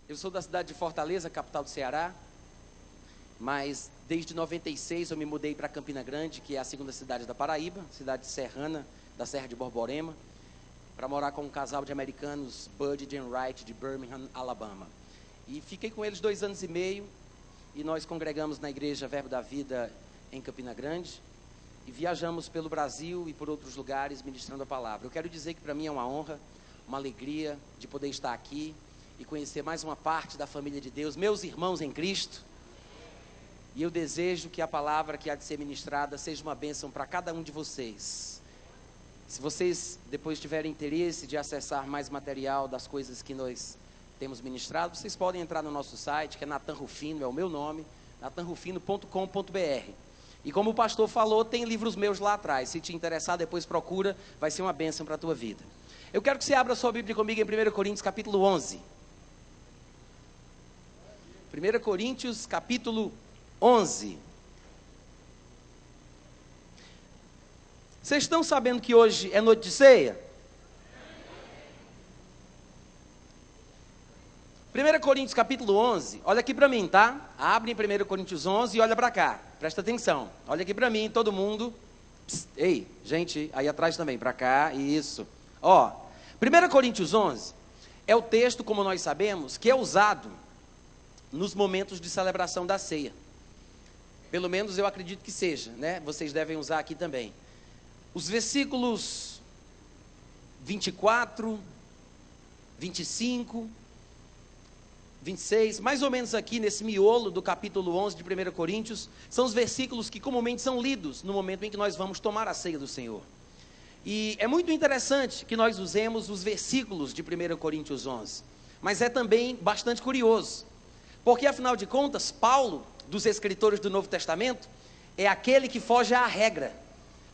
Eu sou da cidade de Fortaleza, capital do Ceará, mas desde 96 eu me mudei para Campina Grande, que é a segunda cidade da Paraíba, cidade serrana da Serra de Borborema, para morar com um casal de americanos, Bud e Jen Wright, de Birmingham, Alabama. E fiquei com eles 2 anos e meio, e nós congregamos na igreja Verbo da Vida em Campina Grande, e viajamos pelo Brasil e por outros lugares ministrando a palavra. Eu quero dizer que para mim é uma honra, uma alegria de poder estar aqui e conhecer mais uma parte da família de Deus, meus irmãos em Cristo. E eu desejo que a palavra que há de ser ministrada seja uma bênção para cada um de vocês. Se vocês depois tiverem interesse de acessar mais material das coisas que nós temos ministrado, vocês podem entrar no nosso site, que é Nathan Rufino, é o meu nome, nathanrufino.com.br. E como o pastor falou, tem livros meus lá atrás. Se te interessar, depois procura, vai ser uma bênção para a tua vida. Eu quero que você abra a sua Bíblia comigo em 1 Coríntios capítulo 11. 1 Coríntios capítulo 11. Vocês estão sabendo que hoje é noite de ceia? 1 Coríntios capítulo 11, olha aqui para mim, tá? Abre em 1 Coríntios 11 e olha para cá, presta atenção. Olha aqui para mim, todo mundo. Psst, ei, gente, aí atrás também, para cá, isso. Ó, 1 Coríntios 11 é o texto, como nós sabemos, que é usado nos momentos de celebração da ceia. Pelo menos eu acredito que seja, né? Vocês devem usar aqui também. Os versículos 24, 25, 26, mais ou menos aqui nesse miolo do capítulo 11 de 1 Coríntios, são os versículos que comumente são lidos no momento em que nós vamos tomar a ceia do Senhor. E é muito interessante que nós usemos os versículos de 1 Coríntios 11, mas é também bastante curioso, porque afinal de contas, Paulo, dos escritores do Novo Testamento, é aquele que foge à regra,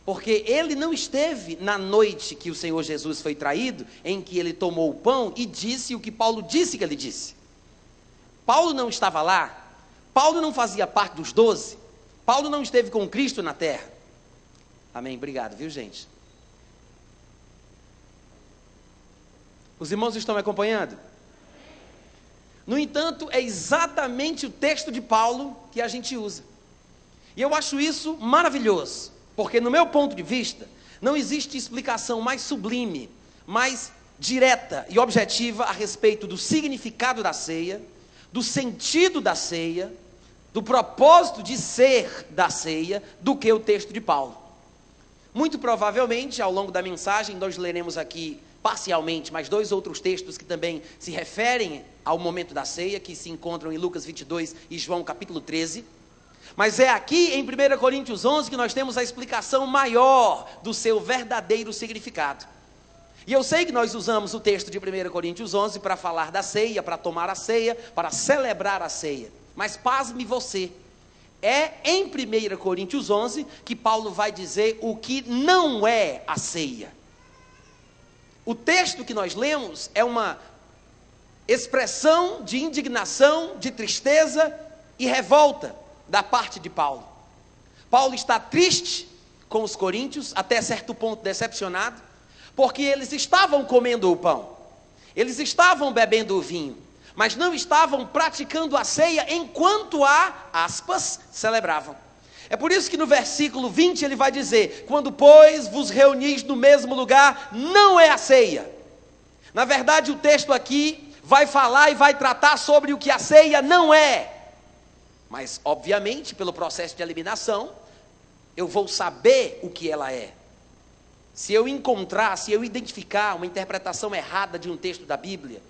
porque ele não esteve na noite que o Senhor Jesus foi traído, em que ele tomou o pão e disse o que Paulo disse que ele disse. Paulo não estava lá, Paulo não fazia parte dos 12, Paulo não esteve com Cristo na terra. Amém, obrigado, viu gente? Os irmãos estão me acompanhando? No entanto, é exatamente o texto de Paulo que a gente usa. E eu acho isso maravilhoso, porque no meu ponto de vista, não existe explicação mais sublime, mais direta e objetiva a respeito do significado da ceia, do sentido da ceia, do propósito de ser da ceia, do que o texto de Paulo. Muito provavelmente, ao longo da mensagem, nós leremos aqui parcialmente, mas 2 outros textos que também se referem ao momento da ceia, que se encontram em Lucas 22 e João capítulo 13. Mas é aqui em 1 Coríntios 11 que nós temos a explicação maior do seu verdadeiro significado. E eu sei que nós usamos o texto de 1 Coríntios 11 para falar da ceia, para tomar a ceia, para celebrar a ceia. Mas pasme você, é em 1 Coríntios 11 que Paulo vai dizer o que não é a ceia. O texto que nós lemos é uma expressão de indignação, de tristeza e revolta da parte de Paulo. Paulo está triste com os coríntios, até certo ponto decepcionado, porque eles estavam comendo o pão, eles estavam bebendo o vinho, mas não estavam praticando a ceia enquanto aspas, celebravam. É por isso que no versículo 20 ele vai dizer: quando pois vos reunis no mesmo lugar, não é a ceia. Na verdade o texto aqui vai falar e vai tratar sobre o que a ceia não é. Mas obviamente pelo processo de eliminação, eu vou saber o que ela é. Se eu encontrar, se eu identificar uma interpretação errada de um texto da Bíblia,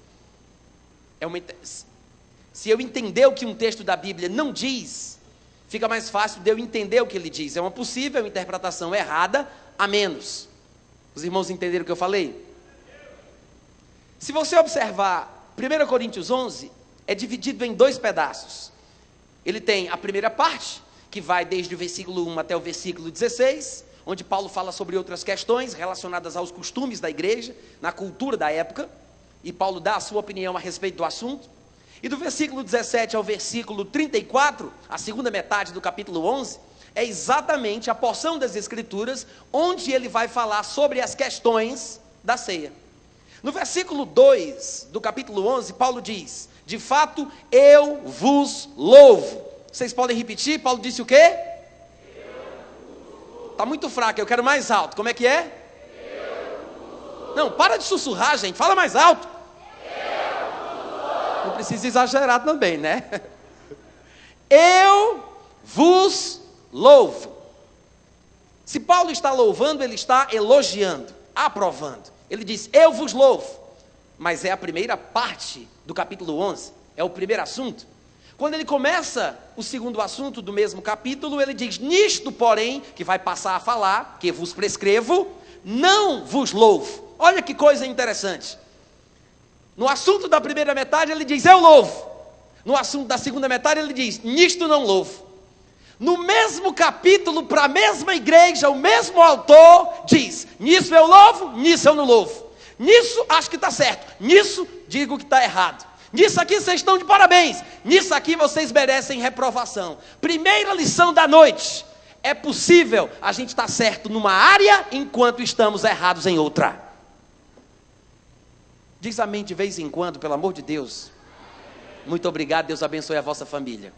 se eu entender o que um texto da Bíblia não diz, fica mais fácil de eu entender o que ele diz. É uma possível interpretação errada, a menos. Os irmãos entenderam o que eu falei? Se você observar, 1 Coríntios 11 é dividido em 2 pedaços. Ele tem a primeira parte, que vai desde o versículo 1 até o versículo 16, onde Paulo fala sobre outras questões relacionadas aos costumes da igreja, na cultura da época, e Paulo dá a sua opinião a respeito do assunto. E do versículo 17 ao versículo 34, a segunda metade do capítulo 11, é exatamente a porção das Escrituras onde ele vai falar sobre as questões da ceia. No versículo 2 do capítulo 11, Paulo diz: De fato, eu vos louvo. Vocês podem repetir? Paulo disse o quê? Está muito fraco, eu quero mais alto. Como é que é? Não, para de sussurrar, gente. Fala mais alto. Não precisa exagerar também, né? Eu vos louvo. Se Paulo está louvando, ele está elogiando, aprovando. Ele diz, eu vos louvo. Mas é a primeira parte do capítulo 11. É o primeiro assunto. Quando ele começa o segundo assunto do mesmo capítulo, ele diz, nisto, porém, que vai passar a falar, que vos prescrevo, não vos louvo. Olha que coisa interessante. No assunto da primeira metade, ele diz, eu louvo. No assunto da segunda metade, ele diz, nisto não louvo. No mesmo capítulo, para a mesma igreja, o mesmo autor diz, nisso eu louvo, nisso eu não louvo. Nisso acho que está certo, nisso digo que está errado. Nisso aqui vocês estão de parabéns, nisso aqui vocês merecem reprovação. Primeira lição da noite, é possível a gente estar certo numa área, enquanto estamos errados em outra. Diz amém de vez em quando, pelo amor de Deus. Muito obrigado, Deus abençoe a vossa família.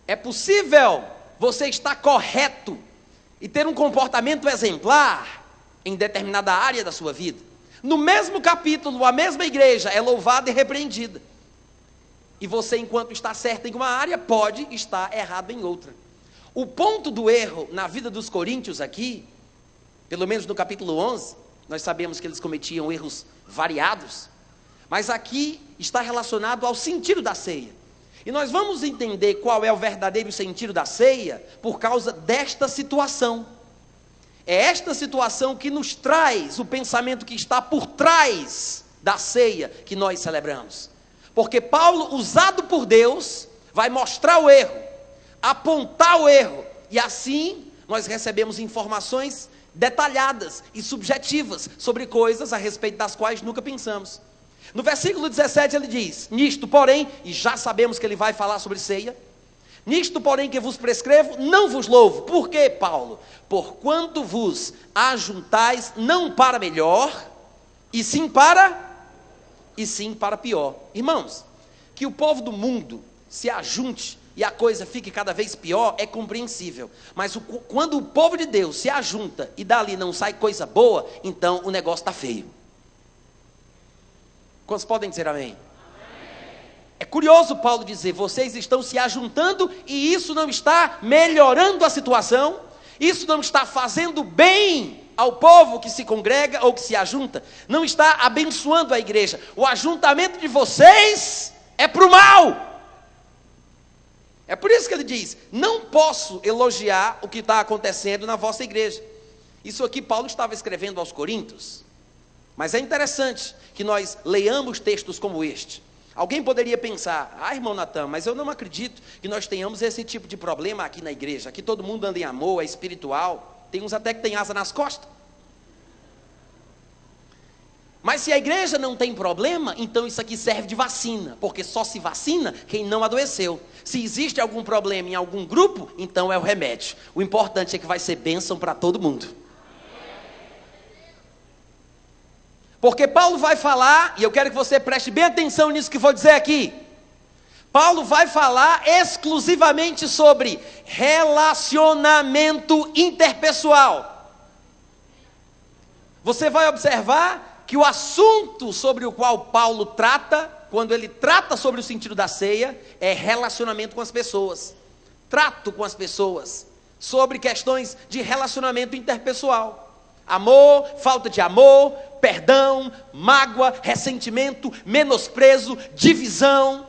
É possível você estar correto e ter um comportamento exemplar em determinada área da sua vida. No mesmo capítulo, a mesma igreja é louvada e repreendida. E você, enquanto está certo em uma área, pode estar errado em outra. O ponto do erro na vida dos coríntios aqui, pelo menos no capítulo 11, nós sabemos que eles cometiam erros variados, mas aqui está relacionado ao sentido da ceia. E nós vamos entender qual é o verdadeiro sentido da ceia por causa desta situação. É esta situação que nos traz o pensamento que está por trás da ceia que nós celebramos. Porque Paulo, usado por Deus, vai mostrar o erro, apontar o erro, e assim nós recebemos informações detalhadas e subjetivas sobre coisas a respeito das quais nunca pensamos. No versículo 17 ele diz, nisto porém, e já sabemos que ele vai falar sobre ceia, nisto porém que vos prescrevo, não vos louvo. Por quê, Paulo? Porquanto vos ajuntais não para melhor, e sim para pior. Irmãos, que o povo do mundo se ajunte e a coisa fique cada vez pior é compreensível. Mas quando o povo de Deus se ajunta e dali não sai coisa boa, então o negócio está feio. Quantos podem dizer amém? É curioso Paulo dizer, vocês estão se ajuntando e isso não está melhorando a situação, isso não está fazendo bem ao povo que se congrega ou que se ajunta, não está abençoando a igreja. O ajuntamento de vocês é para o mal. É por isso que ele diz, não posso elogiar o que está acontecendo na vossa igreja. Isso aqui Paulo estava escrevendo aos Coríntios. Mas é interessante que nós leiamos textos como este. Alguém poderia pensar, irmão Natan, mas eu não acredito que nós tenhamos esse tipo de problema aqui na igreja. Aqui todo mundo anda em amor, é espiritual. Tem uns até que tem asa nas costas. Mas se a igreja não tem problema, então isso aqui serve de vacina. Porque só se vacina quem não adoeceu. Se existe algum problema em algum grupo, então é o remédio. O importante é que vai ser bênção para todo mundo. Porque Paulo vai falar, e eu quero que você preste bem atenção nisso que vou dizer aqui. Paulo vai falar exclusivamente sobre relacionamento interpessoal. Você vai observar que o assunto sobre o qual Paulo trata, quando ele trata sobre o sentido da ceia, é relacionamento com as pessoas. Trato com as pessoas, sobre questões de relacionamento interpessoal. Amor, falta de amor, perdão, mágoa, ressentimento, menosprezo, divisão.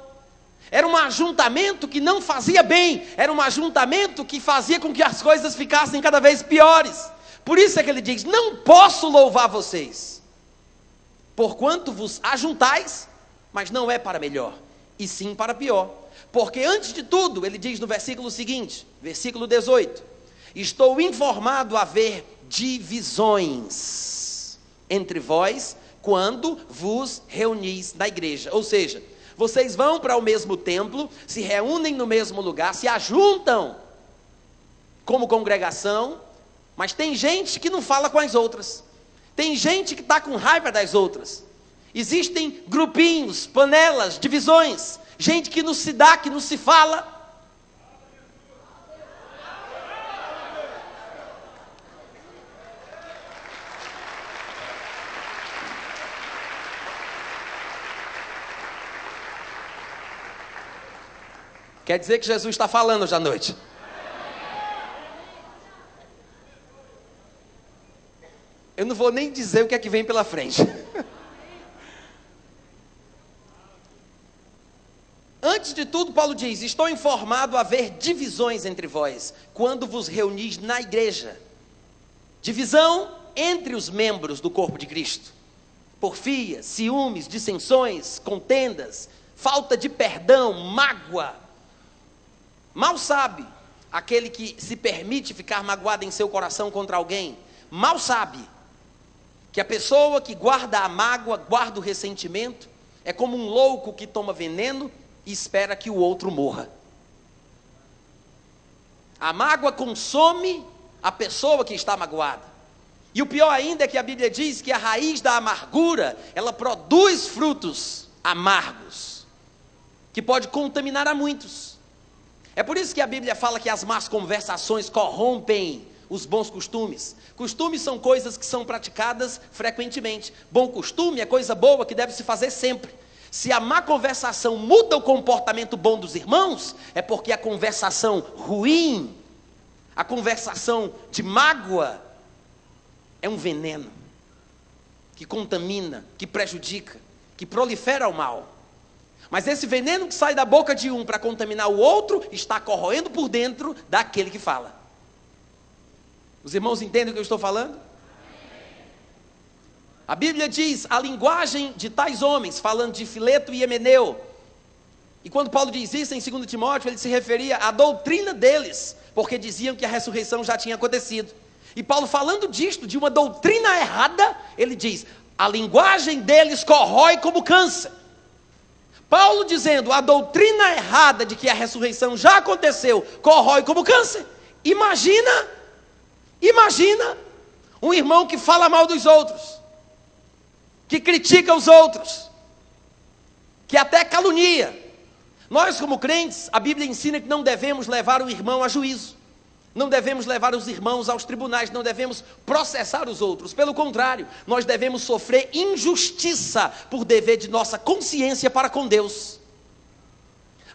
Era um ajuntamento que não fazia bem, era um ajuntamento que fazia com que as coisas ficassem cada vez piores. Por isso é que ele diz, não posso louvar vocês, porquanto vos ajuntais, mas não é para melhor, e sim para pior. Porque antes de tudo, ele diz no versículo seguinte, versículo 18, estou informado a haver divisões entre vós quando vos reunis na igreja. Ou seja, vocês vão para o mesmo templo, se reúnem no mesmo lugar, se ajuntam como congregação, mas tem gente que não fala com as outras, tem gente que está com raiva das outras, Existem grupinhos, panelas, divisões, gente que não se dá, que não se fala. Quer dizer que Jesus está falando hoje à noite. Eu não vou nem dizer o que é que vem pela frente. Antes de tudo, Paulo diz: estou informado a haver divisões entre vós, quando vos reunis na igreja. Divisão entre os membros do corpo de Cristo. Porfia, ciúmes, dissensões, contendas, falta de perdão, mágoa. Mal sabe aquele que se permite ficar magoado em seu coração contra alguém. Mal sabe que a pessoa que guarda a mágoa, guarda o ressentimento, é como um louco que toma veneno e espera que o outro morra. A mágoa consome a pessoa que está magoada. E o pior ainda é que a Bíblia diz que a raiz da amargura, ela produz frutos amargos, que pode contaminar a muitos. É por isso que a Bíblia fala que as más conversações corrompem os bons costumes. Costumes são coisas que são praticadas frequentemente. Bom costume é coisa boa que deve se fazer sempre. Se a má conversação muda o comportamento bom dos irmãos, é porque a conversação ruim, a conversação de mágoa, é um veneno que contamina, que prejudica, que prolifera o mal. Mas esse veneno que sai da boca de um para contaminar o outro, está corroendo por dentro daquele que fala. Os irmãos entendem o que eu estou falando? A Bíblia diz a linguagem de tais homens, falando de Fileto e Himeneu. E quando Paulo diz isso em 2 Timóteo, ele se referia à doutrina deles, porque diziam que a ressurreição já tinha acontecido. E Paulo, falando disto, de uma doutrina errada, ele diz: a linguagem deles corrói como câncer. Paulo dizendo a doutrina errada de que a ressurreição já aconteceu, corrói como câncer. Imagina um irmão que fala mal dos outros, que critica os outros, que até calunia. Nós, como crentes, a Bíblia ensina que não devemos levar o irmão a juízo, não devemos levar os irmãos aos tribunais, não devemos processar os outros. Pelo contrário, nós devemos sofrer injustiça por dever de nossa consciência para com Deus.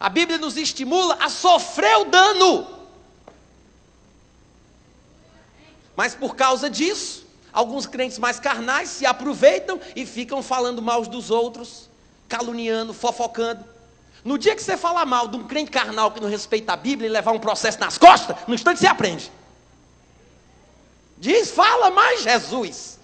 A Bíblia nos estimula a sofrer o dano. Mas por causa disso, alguns crentes mais carnais se aproveitam e ficam falando mal dos outros, caluniando, fofocando. No dia que você falar mal de um crente carnal que não respeita a Bíblia e levar um processo nas costas, no instante você aprende. Diz, fala mais Jesus.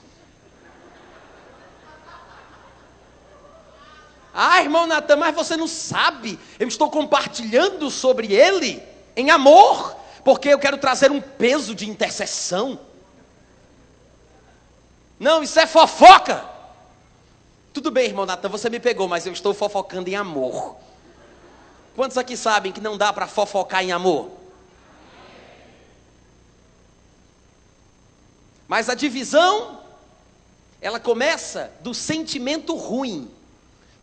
Ah, irmão Natan, mas você não sabe, eu estou compartilhando sobre ele em amor, porque eu quero trazer um peso de intercessão. Não, isso é fofoca. Tudo bem, irmão Natan, você me pegou, mas eu estou fofocando em amor. Quantos aqui sabem que não dá para fofocar em amor? Mas a divisão, ela começa do sentimento ruim.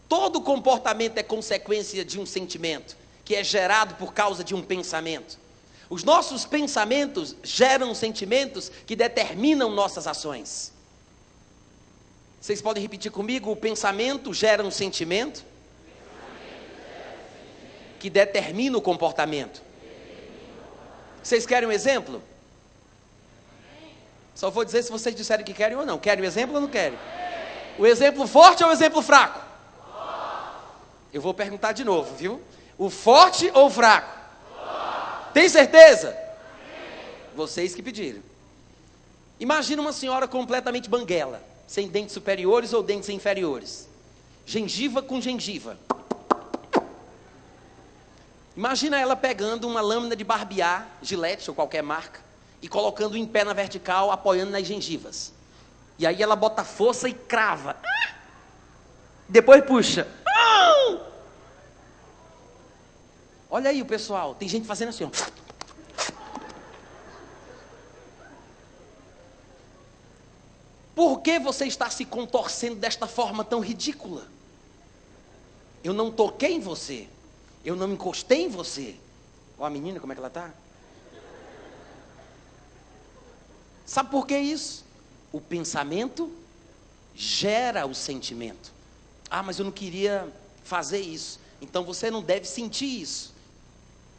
Todo comportamento é consequência de um sentimento, que é gerado por causa de um pensamento. Os nossos pensamentos geram sentimentos que determinam nossas ações. Vocês podem repetir comigo? O pensamento gera um sentimento que determina o comportamento. Vocês querem um exemplo? Só vou dizer se vocês disserem que querem ou não. Querem o exemplo ou não querem? O exemplo forte ou o exemplo fraco? Eu vou perguntar de novo, viu? O forte ou o fraco? Tem certeza? Vocês que pediram. Imagina uma senhora completamente banguela, sem dentes superiores ou dentes inferiores. Gengiva com gengiva. Imagina ela pegando uma lâmina de barbear, Gillette ou qualquer marca, e colocando em pé na vertical, apoiando nas gengivas. E aí ela bota força e crava. Depois puxa. Olha aí o pessoal, tem gente fazendo assim, ó. Por Por que você está se contorcendo desta forma tão ridícula? Eu não toquei em você. Eu não encostei em você. Ó, a menina, como é que ela está? Sabe por que isso? O pensamento gera o sentimento. Ah, mas eu não queria fazer isso. Então você não deve sentir isso.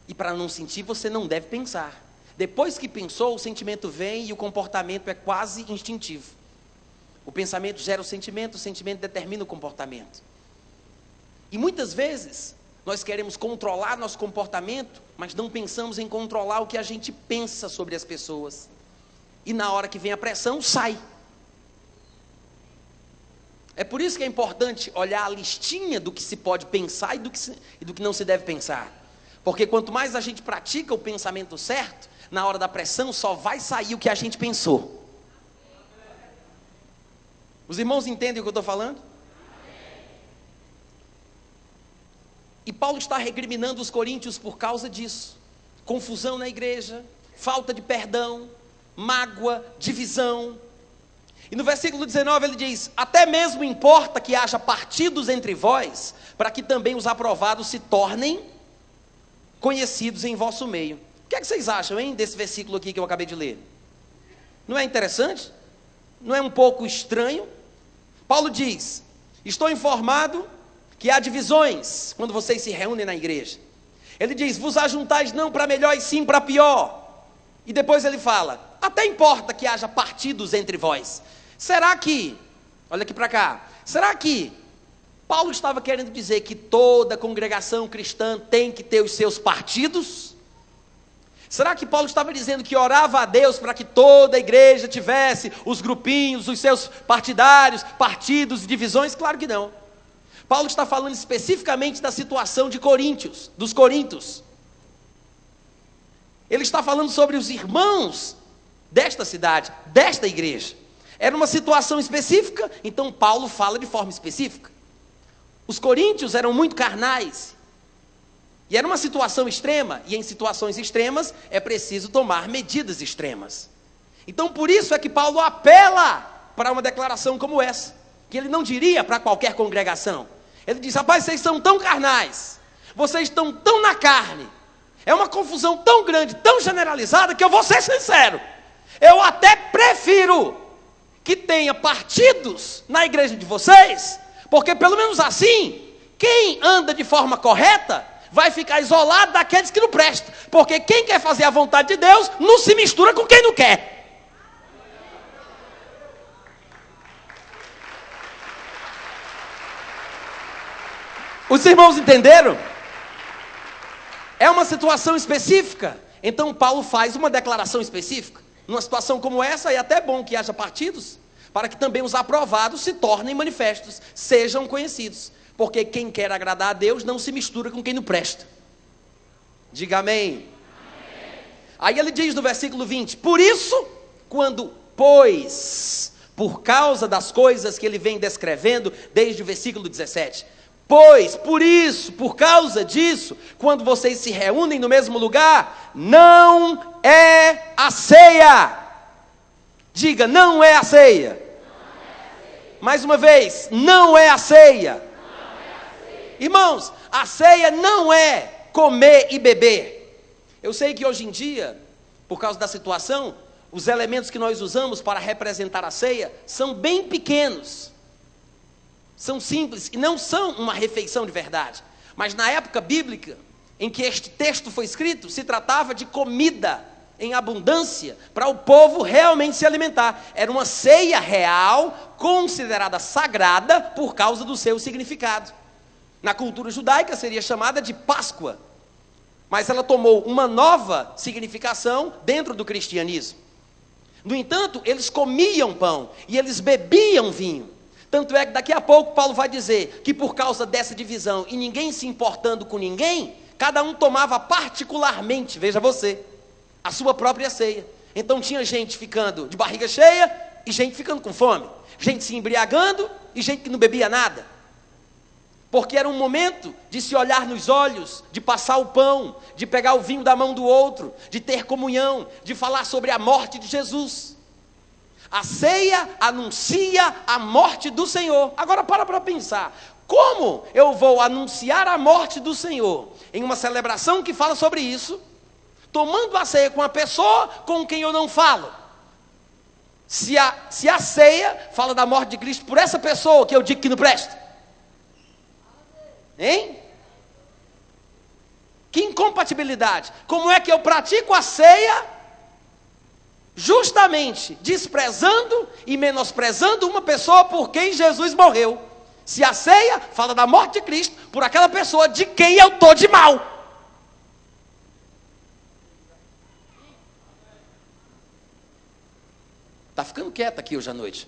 E para não sentir, você não deve pensar. Depois que pensou, o sentimento vem e o comportamento é quase instintivo. O pensamento gera o sentimento determina o comportamento. E muitas vezes, nós queremos controlar nosso comportamento, mas não pensamos em controlar o que a gente pensa sobre as pessoas. E na hora que vem a pressão, sai. É por isso que é importante olhar a listinha do que se pode pensar e do que não se deve pensar. Porque quanto mais a gente pratica o pensamento certo, na hora da pressão só vai sair o que a gente pensou. Os irmãos entendem o que eu estou falando? E Paulo está recriminando os coríntios por causa disso. Confusão na igreja, falta de perdão, mágoa, divisão. E no versículo 19 ele diz: até mesmo importa que haja partidos entre vós, para que também os aprovados se tornem conhecidos em vosso meio. O que é que vocês acham, hein, desse versículo aqui que eu acabei de ler? Não é interessante? Não é um pouco estranho? Paulo diz: estou informado que há divisões quando vocês se reúnem na igreja. Ele diz: vos ajuntais não para melhor e sim para pior. E depois ele fala: até importa que haja partidos entre vós. Será que, olha aqui para cá, será que Paulo estava querendo dizer que toda congregação cristã tem que ter os seus partidos? Será que Paulo estava dizendo que orava a Deus para que toda a igreja tivesse os grupinhos, os seus partidários, partidos e divisões? Claro que não. Paulo está falando especificamente da situação de Coríntios, dos coríntios. Ele está falando sobre os irmãos desta cidade, desta igreja. Era uma situação específica, então Paulo fala de forma específica. Os coríntios eram muito carnais. E era uma situação extrema, e em situações extremas é preciso tomar medidas extremas. Então por isso é que Paulo apela para uma declaração como essa, que ele não diria para qualquer congregação. Ele diz: rapaz, vocês são tão carnais, vocês estão tão na carne, é uma confusão tão grande, tão generalizada, que eu vou ser sincero, eu até prefiro que tenha partidos na igreja de vocês, porque pelo menos assim, quem anda de forma correta vai ficar isolado daqueles que não prestam, porque quem quer fazer a vontade de Deus não se mistura com quem não quer. Os irmãos entenderam? É uma situação específica. Então Paulo faz uma declaração específica. Numa situação como essa, é até bom que haja partidos, para que também os aprovados se tornem manifestos, sejam conhecidos. Porque quem quer agradar a Deus não se mistura com quem não presta. Diga amém. Amém. Aí ele diz no versículo 20: por isso, quando, pois, por causa das coisas que ele vem descrevendo desde o versículo 17, pois, por isso, por causa disso, quando vocês se reúnem no mesmo lugar, não é a ceia. Diga: não é a ceia. Mais uma vez: não é a ceia. Irmãos, a ceia não é comer e beber. Eu sei que hoje em dia, por causa da situação, os elementos que nós usamos para representar a ceia são bem pequenos, são simples e não são uma refeição de verdade. Mas na época bíblica em que este texto foi escrito, se tratava de comida em abundância para o povo realmente se alimentar. Era uma ceia real, considerada sagrada por causa do seu significado. Na cultura judaica seria chamada de Páscoa, mas ela tomou uma nova significação dentro do cristianismo. No entanto, eles comiam pão e eles bebiam vinho. Tanto é que daqui a pouco Paulo vai dizer que por causa dessa divisão e ninguém se importando com ninguém, cada um tomava particularmente, veja você, a sua própria ceia. Então tinha gente ficando de barriga cheia e gente ficando com fome, gente se embriagando e gente que não bebia nada. Porque era um momento de se olhar nos olhos, de passar o pão, de pegar o vinho da mão do outro, de ter comunhão, de falar sobre a morte de Jesus. A ceia anuncia a morte do Senhor. Agora para pensar. Como eu vou anunciar a morte do Senhor em uma celebração que fala sobre isso, tomando a ceia com a pessoa com quem eu não falo? Se a ceia fala da morte de Cristo por essa pessoa que eu digo que não presta. Hein? Que incompatibilidade. Como é que eu pratico a ceia justamente desprezando e menosprezando uma pessoa por quem Jesus morreu? Se a ceia fala da morte de Cristo por aquela pessoa de quem eu estou de mal. Está ficando quieto aqui hoje à noite.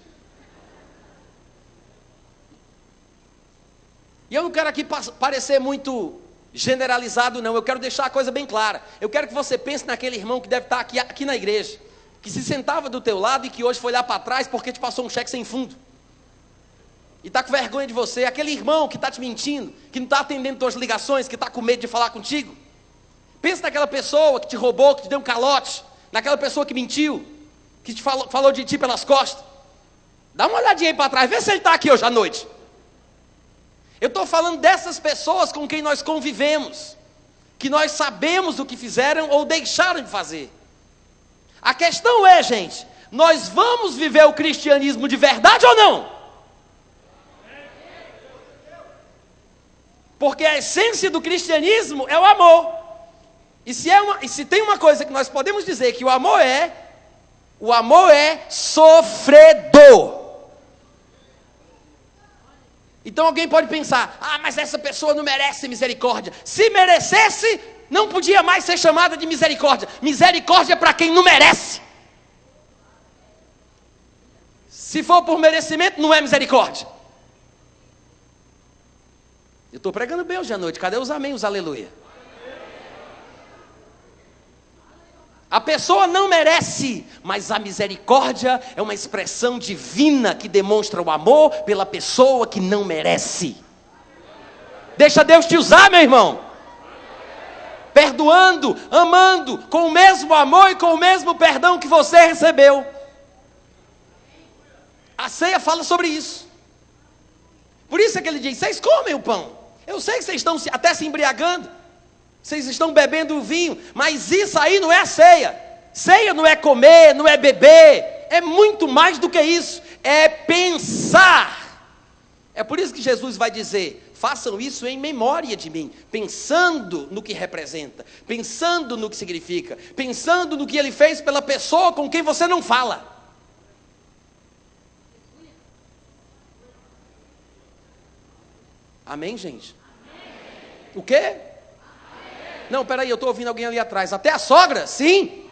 E eu não quero aqui parecer muito generalizado, não. Eu quero deixar a coisa bem clara. Eu quero que você pense naquele irmão que deve estar aqui na igreja, que se sentava do teu lado e que hoje foi lá para trás porque te passou um cheque sem fundo. E está com vergonha de você. Aquele irmão que está te mentindo, que não está atendendo tuas ligações, que está com medo de falar contigo. Pensa naquela pessoa que te roubou, que te deu um calote. Naquela pessoa que mentiu, que te falou de ti pelas costas. Dá uma olhadinha aí para trás, vê se ele está aqui hoje à noite. Eu estou falando dessas pessoas com quem nós convivemos, que nós sabemos o que fizeram ou deixaram de fazer. A questão é, gente, nós vamos viver o cristianismo de verdade ou não? Porque a essência do cristianismo é o amor. E se tem uma coisa que nós podemos dizer que o amor é sofredor. Então alguém pode pensar, mas essa pessoa não merece misericórdia. Se merecesse, não podia mais ser chamada de misericórdia. Misericórdia é para quem não merece. Se for por merecimento, não é misericórdia. Eu estou pregando bem hoje à noite. Cadê os amém, os aleluia? A pessoa não merece, mas a misericórdia é uma expressão divina que demonstra o amor pela pessoa que não merece. Deixa Deus te usar, meu irmão. Perdoando, amando, com o mesmo amor e com o mesmo perdão que você recebeu. A ceia fala sobre isso. Por isso é que ele diz, vocês comem o pão. Eu sei que vocês estão até se embriagando. Vocês estão bebendo vinho, mas isso aí não é ceia. Ceia não é comer, não é beber. É muito mais do que isso. É pensar. É por isso que Jesus vai dizer, façam isso em memória de mim. Pensando no que representa. Pensando no que significa. Pensando no que ele fez pela pessoa com quem você não fala. Amém, gente? Amém. O quê? Amém. Não, peraí, eu estou ouvindo alguém ali atrás. Até a sogra? Sim.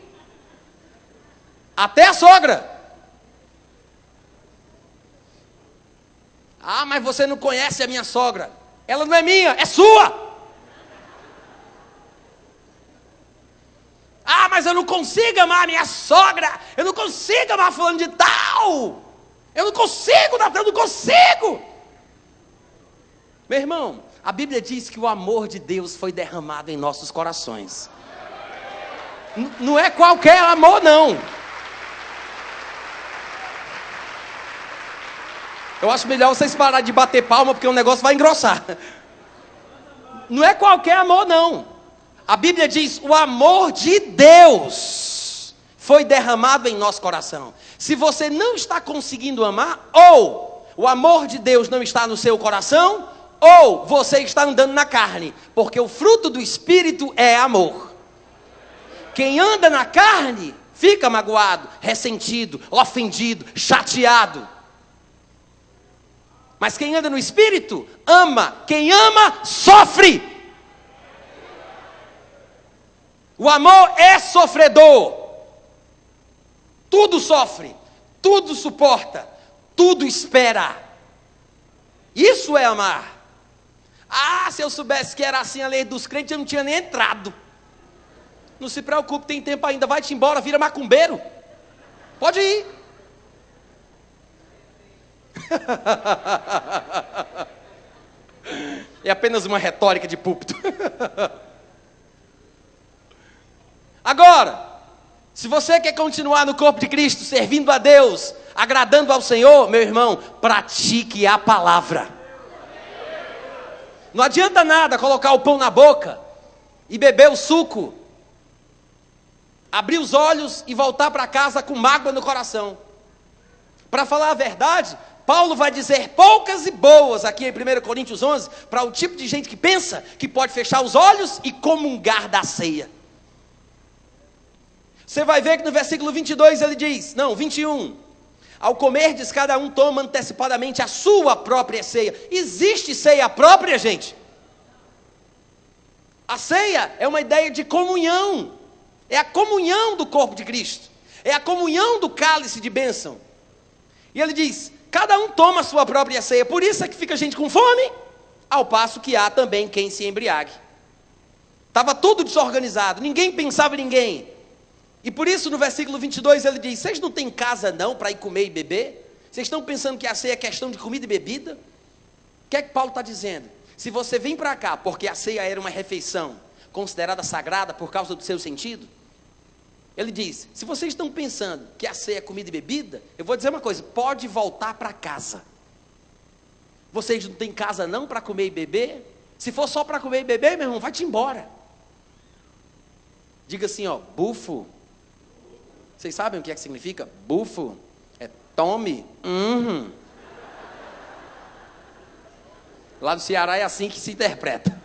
Até a sogra. Mas você não conhece a minha sogra. Ela não é minha, é sua. Mas eu não consigo amar a minha sogra. Eu não consigo amar fulano de tal. Eu não consigo, Natan, eu não consigo. Meu irmão, a Bíblia diz que o amor de Deus foi derramado em nossos corações. Não é qualquer amor, não. Eu acho melhor vocês pararem de bater palma, porque o negócio vai engrossar. Não é qualquer amor, não. A Bíblia diz, o amor de Deus foi derramado em nosso coração. Se você não está conseguindo amar, ou o amor de Deus não está no seu coração, ou você está andando na carne, porque o fruto do Espírito é amor. Quem anda na carne, fica magoado, ressentido, ofendido, chateado. Mas quem anda no Espírito, ama. Quem ama, sofre. O amor é sofredor. Tudo sofre, tudo suporta, tudo espera. Isso é amar. Se eu soubesse que era assim a lei dos crentes, eu não tinha nem entrado. Não se preocupe, tem tempo ainda. Vai-te embora, vira macumbeiro. Pode ir. É apenas uma retórica de púlpito. Agora, se você quer continuar no corpo de Cristo, servindo a Deus, agradando ao Senhor, meu irmão, pratique a palavra. Não adianta nada colocar o pão na boca e beber o suco, abrir os olhos e voltar para casa com mágoa no coração. Para falar a verdade, Paulo vai dizer poucas e boas aqui em 1 Coríntios 11, para o tipo de gente que pensa que pode fechar os olhos e comungar da ceia. Você vai ver que no versículo 22 ele diz, 21, ao comerdes cada um toma antecipadamente a sua própria ceia. Existe ceia própria, gente? A ceia é uma ideia de comunhão, é a comunhão do corpo de Cristo, é a comunhão do cálice de bênção. E ele diz, cada um toma a sua própria ceia, por isso é que fica gente com fome, ao passo que há também quem se embriague. Estava tudo desorganizado, ninguém pensava em ninguém. E por isso no versículo 22 ele diz, vocês não têm casa não para ir comer e beber? Vocês estão pensando que a ceia é questão de comida e bebida? O que é que Paulo está dizendo? Se você vem para cá porque a ceia era uma refeição considerada sagrada por causa do seu sentido, ele diz, se vocês estão pensando que a ceia é comida e bebida, eu vou dizer uma coisa, pode voltar para casa. Vocês não têm casa não para comer e beber? Se for só para comer e beber, meu irmão, vai-te embora. Diga assim, bufo. Vocês sabem o que é que significa? Bufo. É tome. Lá do Ceará é assim que se interpreta.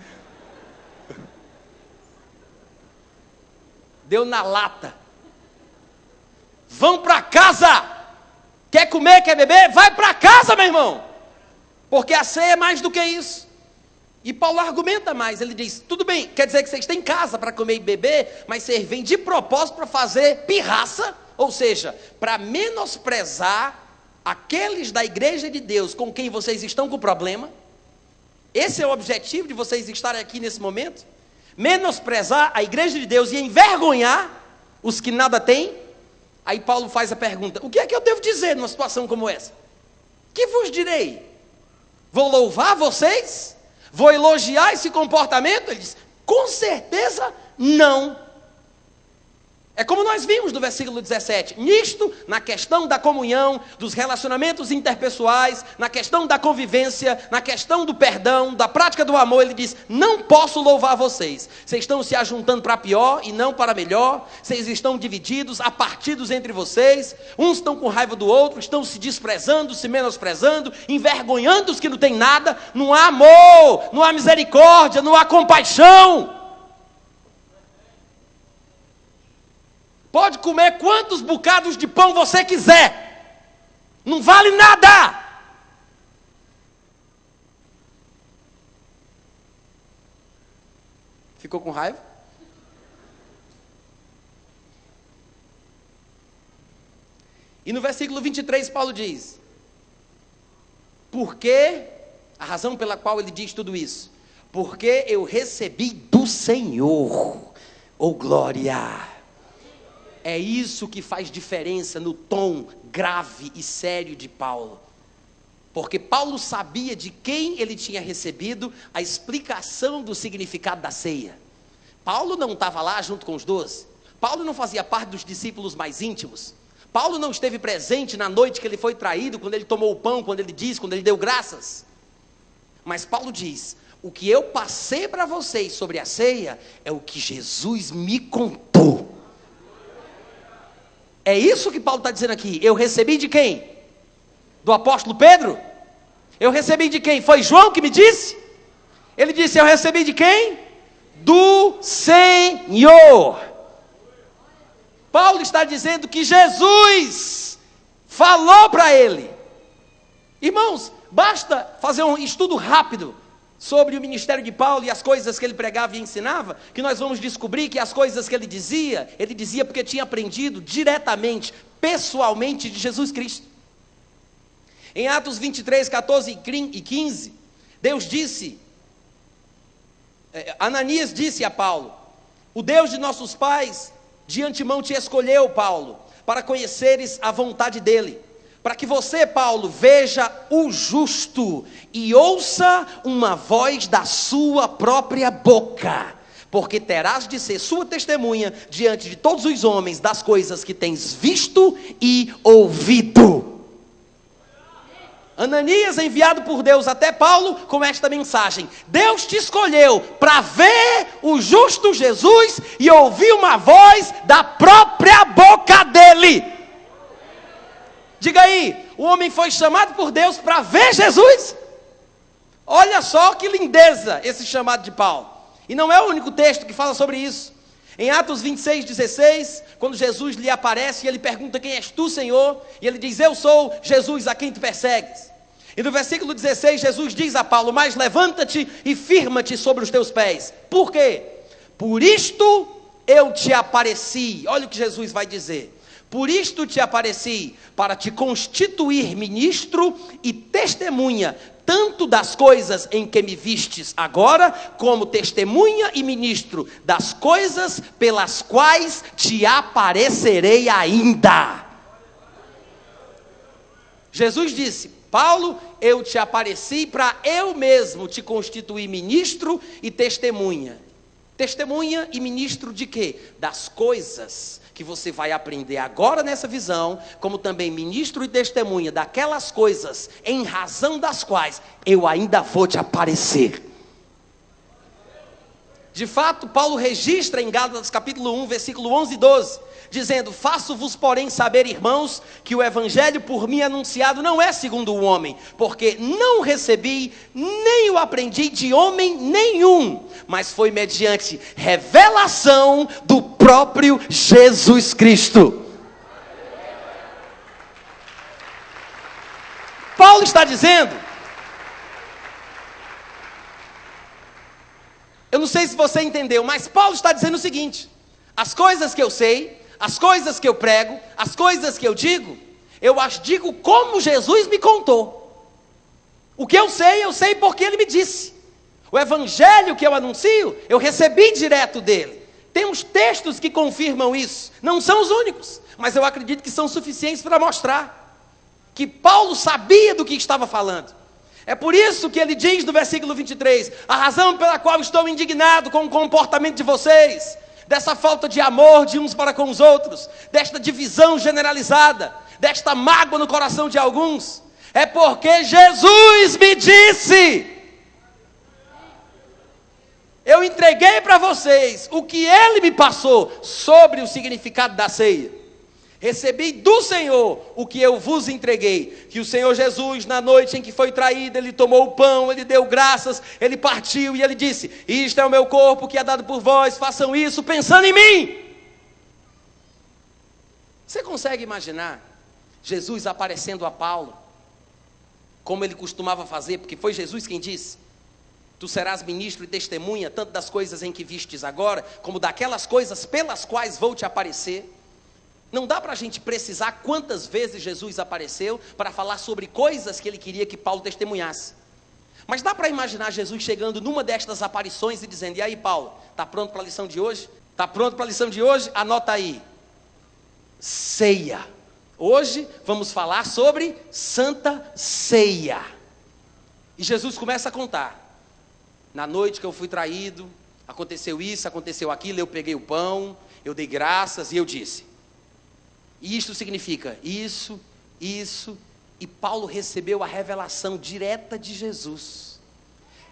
Deu na lata. Vão para casa. Quer comer, quer beber? Vai para casa, meu irmão. Porque a ceia é mais do que isso. E Paulo argumenta mais, ele diz, tudo bem, quer dizer que vocês têm casa para comer e beber, mas vocês vêm de propósito para fazer pirraça, ou seja, para menosprezar aqueles da igreja de Deus com quem vocês estão com problema. Esse é o objetivo de vocês estarem aqui nesse momento? Menosprezar a igreja de Deus e envergonhar os que nada têm? Aí Paulo faz a pergunta, o que é que eu devo dizer numa situação como essa? Que vos direi? Vou louvar vocês? Vou elogiar esse comportamento? Ele diz, com certeza não. É como nós vimos no versículo 17, nisto, na questão da comunhão, dos relacionamentos interpessoais, na questão da convivência, na questão do perdão, da prática do amor, ele diz, não posso louvar vocês. Vocês estão se ajuntando para pior e não para melhor, vocês estão divididos, apartidos entre vocês, uns estão com raiva do outro, estão se desprezando, se menosprezando, envergonhando os que não têm nada, não há amor, não há misericórdia, não há compaixão. Pode comer quantos bocados de pão você quiser, não vale nada. Ficou com raiva? E no versículo 23 Paulo diz, porque, a razão pela qual ele diz tudo isso, porque eu recebi do Senhor, glória. É isso que faz diferença no tom grave e sério de Paulo. Porque Paulo sabia de quem ele tinha recebido a explicação do significado da ceia. Paulo não estava lá junto com os 12. Paulo não fazia parte dos discípulos mais íntimos. Paulo não esteve presente na noite que ele foi traído, quando ele tomou o pão, quando ele deu graças. Mas Paulo diz, o que eu passei para vocês sobre a ceia, é o que Jesus me contou. É isso que Paulo está dizendo aqui. Eu recebi de quem? Do apóstolo Pedro? Eu recebi de quem? Foi João que me disse? Ele disse, eu recebi de quem? Do Senhor. Paulo está dizendo que Jesus falou para ele. Irmãos, basta fazer um estudo rápido sobre o ministério de Paulo e as coisas que ele pregava e ensinava, que nós vamos descobrir que as coisas que ele dizia porque tinha aprendido diretamente, pessoalmente de Jesus Cristo. Em Atos 23, 14 e 15, Deus disse, Ananias disse a Paulo, o Deus de nossos pais de antemão te escolheu, Paulo, para conheceres a vontade dele, para que você, Paulo, veja o justo e ouça uma voz da sua própria boca, porque terás de ser sua testemunha diante de todos os homens das coisas que tens visto e ouvido. Ananias, enviado por Deus até Paulo, com esta mensagem: Deus te escolheu para ver o justo Jesus e ouvir uma voz da própria boca dele. Diga aí, o homem foi chamado por Deus para ver Jesus? Olha só que lindeza esse chamado de Paulo. E não é o único texto que fala sobre isso. Em Atos 26:16, quando Jesus lhe aparece e ele pergunta: quem és tu, Senhor? E ele diz: eu sou Jesus a quem tu persegues. E no versículo 16, Jesus diz a Paulo: mas levanta-te e firma-te sobre os teus pés. Por quê? Por isto eu te apareci. Olha o que Jesus vai dizer: por isto te apareci, para te constituir ministro e testemunha, tanto das coisas em que me vistes agora, como testemunha e ministro das coisas pelas quais te aparecerei ainda. Jesus disse: Paulo, eu te apareci para eu mesmo te constituir ministro e testemunha. Testemunha e ministro de quê? Das coisas que você vai aprender agora nessa visão, como também ministro e testemunha daquelas coisas em razão das quais eu ainda vou te aparecer. De fato, Paulo registra em Gálatas capítulo 1, versículo 11 e 12, dizendo: faço-vos, porém, saber, irmãos, que o evangelho por mim anunciado não é segundo o homem, porque não recebi, nem o aprendi de homem nenhum, mas foi mediante revelação do próprio Jesus Cristo. Paulo está dizendo, eu não sei se você entendeu, mas Paulo está dizendo o seguinte: as coisas que eu sei, as coisas que eu prego, as coisas que eu digo, eu as digo como Jesus me contou. O que eu sei porque ele me disse. O evangelho que eu anuncio, eu recebi direto dele. Tem uns textos que confirmam isso, não são os únicos, mas eu acredito que são suficientes para mostrar que Paulo sabia do que estava falando. É por isso que ele diz no versículo 23, a razão pela qual estou indignado com o comportamento de vocês, dessa falta de amor de uns para com os outros, desta divisão generalizada, desta mágoa no coração de alguns, é porque Jesus me disse. Eu entreguei para vocês o que ele me passou sobre o significado da ceia. Recebi do Senhor o que eu vos entreguei, que o Senhor Jesus, na noite em que foi traído, ele tomou o pão, ele deu graças, ele partiu e ele disse: isto é o meu corpo que é dado por vós, façam isso pensando em mim. Você consegue imaginar Jesus aparecendo a Paulo, como ele costumava fazer, porque foi Jesus quem disse: tu serás ministro e testemunha, tanto das coisas em que vistes agora, como daquelas coisas pelas quais vou te aparecer. Não dá para a gente precisar quantas vezes Jesus apareceu para falar sobre coisas que ele queria que Paulo testemunhasse. Mas dá para imaginar Jesus chegando numa destas aparições e dizendo: e aí, Paulo, está pronto para a lição de hoje? Está pronto para a lição de hoje? Anota aí: ceia. Hoje vamos falar sobre Santa Ceia. E Jesus começa a contar: na noite que eu fui traído, aconteceu isso, aconteceu aquilo, eu peguei o pão, eu dei graças e eu disse. E isto significa isso, e Paulo recebeu a revelação direta de Jesus.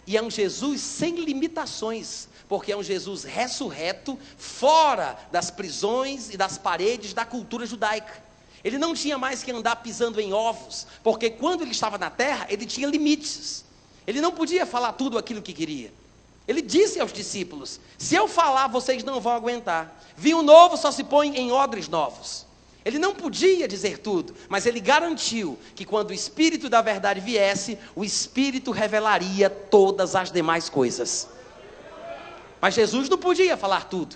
E é um Jesus sem limitações, porque é um Jesus ressurreto, fora das prisões e das paredes da cultura judaica. Ele não tinha mais que andar pisando em ovos, porque quando ele estava na terra, ele tinha limites. Ele não podia falar tudo aquilo que queria. Ele disse aos discípulos: se eu falar, vocês não vão aguentar. Vinho novo só se põe em odres novos. Ele não podia dizer tudo, mas ele garantiu que quando o Espírito da verdade viesse, o Espírito revelaria todas as demais coisas. Mas Jesus não podia falar tudo.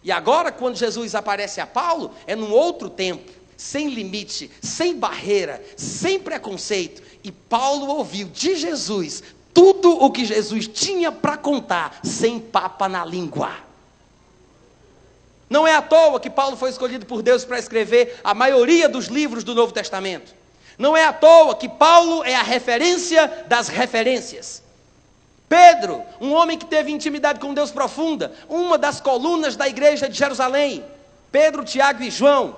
E agora, quando Jesus aparece a Paulo, é num outro tempo, sem limite, sem barreira, sem preconceito. E Paulo ouviu de Jesus tudo o que Jesus tinha para contar, sem papa na língua. Não é à toa que Paulo foi escolhido por Deus para escrever a maioria dos livros do Novo Testamento. Não é à toa que Paulo é a referência das referências. Pedro, um homem que teve intimidade com Deus profunda, uma das colunas da igreja de Jerusalém. Pedro, Tiago e João.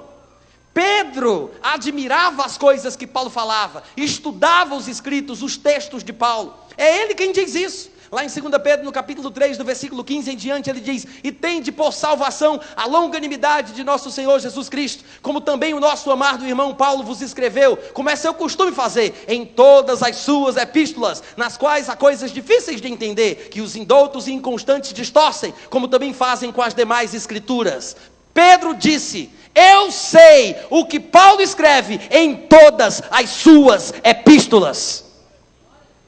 Pedro admirava as coisas que Paulo falava, estudava os escritos, os textos de Paulo. É ele quem diz isso. Lá em 2 Pedro, no capítulo 3, no versículo 15 em diante, ele diz: e tende por salvação a longanimidade de nosso Senhor Jesus Cristo, como também o nosso amado irmão Paulo vos escreveu, como é seu costume fazer, em todas as suas epístolas, nas quais há coisas difíceis de entender, que os indoutos e inconstantes distorcem, como também fazem com as demais escrituras. Pedro disse: eu sei o que Paulo escreve em todas as suas epístolas.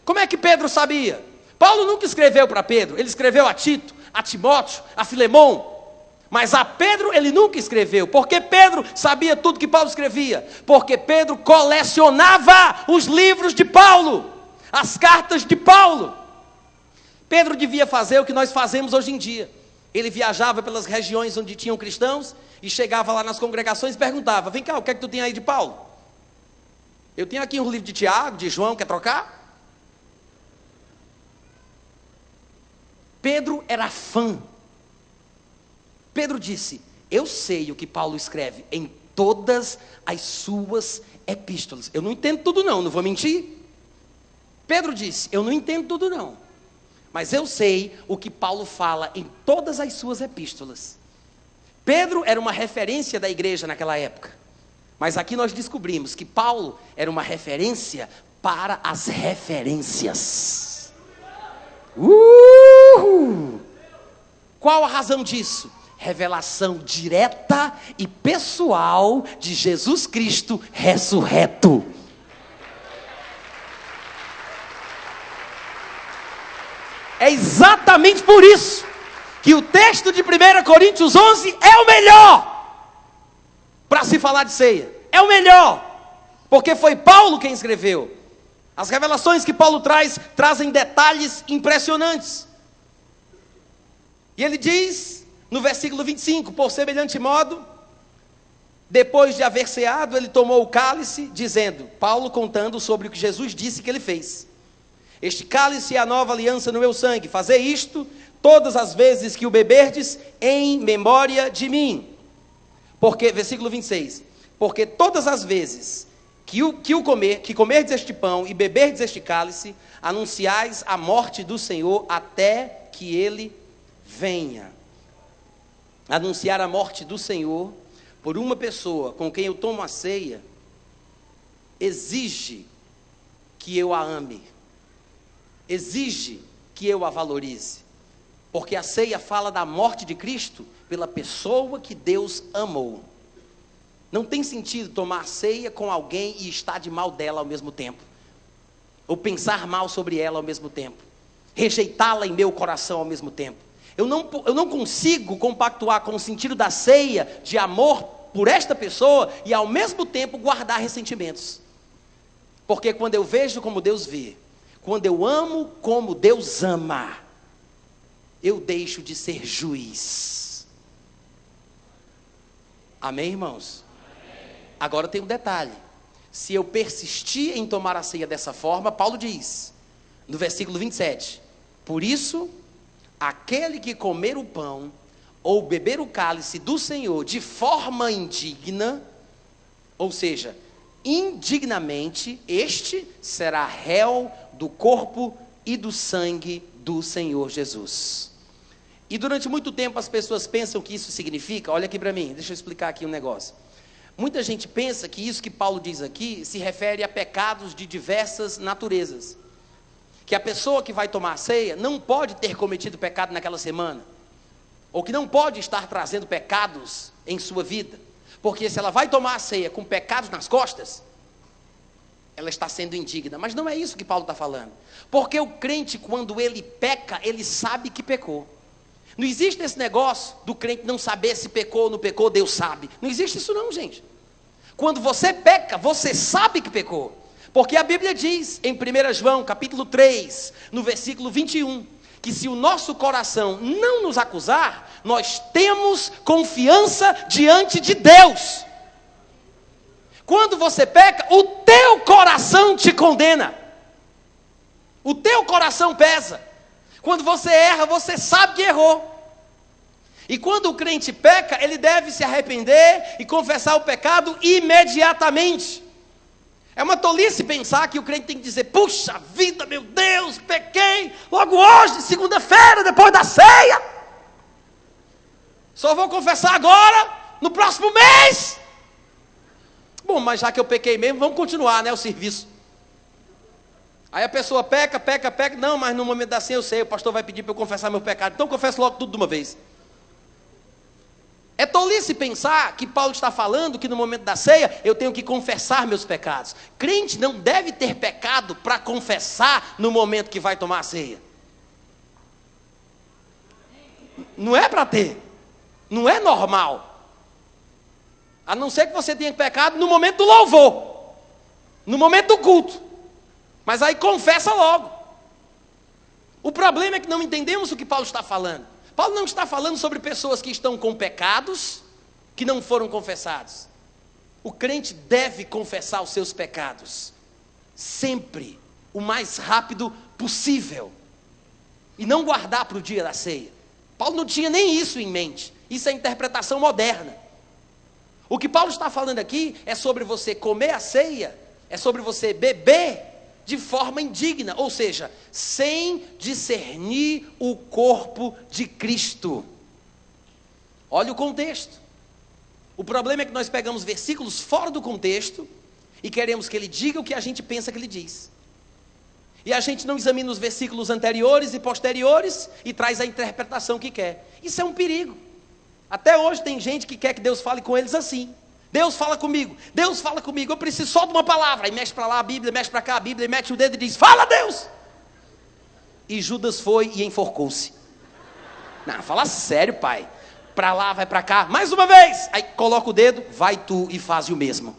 Como é que Pedro sabia? Paulo nunca escreveu para Pedro, ele escreveu a Tito, a Timóteo, a Filemon, mas a Pedro ele nunca escreveu. Porque Pedro sabia tudo que Paulo escrevia? Porque Pedro colecionava os livros de Paulo, as cartas de Paulo. Pedro devia fazer o que nós fazemos hoje em dia. Ele viajava pelas regiões onde tinham cristãos e chegava lá nas congregações e perguntava: vem cá, o que é que tu tem aí de Paulo? Eu tenho aqui um livro de Tiago, de João, quer trocar? Pedro era fã. Pedro disse: eu sei o que Paulo escreve em todas as suas epístolas. Eu não entendo tudo não vou mentir. Pedro disse: eu não entendo tudo não, mas eu sei o que Paulo fala em todas as suas epístolas. Pedro era uma referência da igreja naquela época, mas aqui nós descobrimos que Paulo era uma referência para as referências. Qual a razão disso? Revelação direta e pessoal de Jesus Cristo ressurreto. É exatamente por isso que o texto de 1 Coríntios 11 é o melhor para se falar de ceia. É o melhor, porque foi Paulo quem escreveu. As revelações que Paulo trazem detalhes impressionantes. E ele diz, no versículo 25, por semelhante modo, depois de haver ceado, ele tomou o cálice, dizendo, Paulo contando sobre o que Jesus disse que ele fez: este cálice é a nova aliança no meu sangue, fazei isto todas as vezes que o beberdes, em memória de mim. Porque, versículo 26, porque todas as vezes que comerdes este pão e beberdes este cálice, anunciais a morte do Senhor até que ele venha. Anunciar a morte do Senhor por uma pessoa com quem eu tomo a ceia exige que eu a ame, exige que eu a valorize, porque a ceia fala da morte de Cristo pela pessoa que Deus amou. Não tem sentido tomar ceia com alguém e estar de mal dela ao mesmo tempo, ou pensar mal sobre ela ao mesmo tempo, rejeitá-la em meu coração ao mesmo tempo. Eu não consigo compactuar com o sentido da ceia de amor por esta pessoa e ao mesmo tempo guardar ressentimentos. Porque quando eu vejo como Deus vê, quando eu amo como Deus ama, eu deixo de ser juiz. Amém, irmãos? Agora tem um detalhe: se eu persistir em tomar a ceia dessa forma, Paulo diz, no versículo 27, por isso, aquele que comer o pão, ou beber o cálice do Senhor de forma indigna, ou seja, indignamente, este será réu do corpo e do sangue do Senhor Jesus. E durante muito tempo as pessoas pensam que isso significa, olha aqui para mim, deixa eu explicar aqui um negócio. Muita gente pensa que isso que Paulo diz aqui se refere a pecados de diversas naturezas. Que a pessoa que vai tomar a ceia não pode ter cometido pecado naquela semana, ou que não pode estar trazendo pecados em sua vida, porque se ela vai tomar a ceia com pecados nas costas, ela está sendo indigna. Mas não é isso que Paulo está falando, porque o crente, quando ele peca, ele sabe que pecou. Não existe esse negócio do crente não saber se pecou ou não pecou, Deus sabe. Não existe isso não, gente. Quando você peca, você sabe que pecou. Porque a Bíblia diz, em 1 João, capítulo 3, no versículo 21, que se o nosso coração não nos acusar, nós temos confiança diante de Deus. Quando você peca, o teu coração te condena. O teu coração pesa. Quando você erra, você sabe que errou. E quando o crente peca, ele deve se arrepender e confessar o pecado imediatamente. É uma tolice pensar que o crente tem que dizer: puxa vida, meu Deus, pequei logo hoje, segunda-feira, depois da ceia. Só vou confessar agora, no próximo mês. Bom, mas já que eu pequei mesmo, vamos continuar, né, o serviço. Aí a pessoa peca. Não, mas no momento da ceia eu sei, o pastor vai pedir para eu confessar meu pecado. Então eu confesso logo tudo de uma vez. É tolice pensar que Paulo está falando que no momento da ceia eu tenho que confessar meus pecados. Crente não deve ter pecado para confessar no momento que vai tomar a ceia. Não é para ter. Não é normal. A não ser que você tenha pecado no momento do louvor, no momento do culto. Mas aí confessa logo. O problema é que não entendemos o que Paulo está falando. Paulo não está falando sobre pessoas que estão com pecados que não foram confessados. O crente deve confessar os seus pecados sempre, o mais rápido possível, e não guardar para o dia da ceia. Paulo não tinha nem isso em mente. Isso é interpretação moderna. O que Paulo está falando aqui é sobre você comer a ceia, é sobre você beber de forma indigna, ou seja, sem discernir o corpo de Cristo. Olha o contexto. O problema é que nós pegamos versículos fora do contexto e queremos que ele diga o que a gente pensa que ele diz. E a gente não examina os versículos anteriores e posteriores e traz a interpretação que quer. Isso é um perigo. Até hoje tem gente que quer que Deus fale com eles assim. Deus fala comigo, eu preciso só de uma palavra. Aí mexe para lá a Bíblia, mexe para cá a Bíblia, e mete o dedo e diz: fala, Deus! E Judas foi e enforcou-se. Não, fala sério, pai. Para lá, vai para cá, mais uma vez. Aí coloca o dedo, vai tu e faz o mesmo.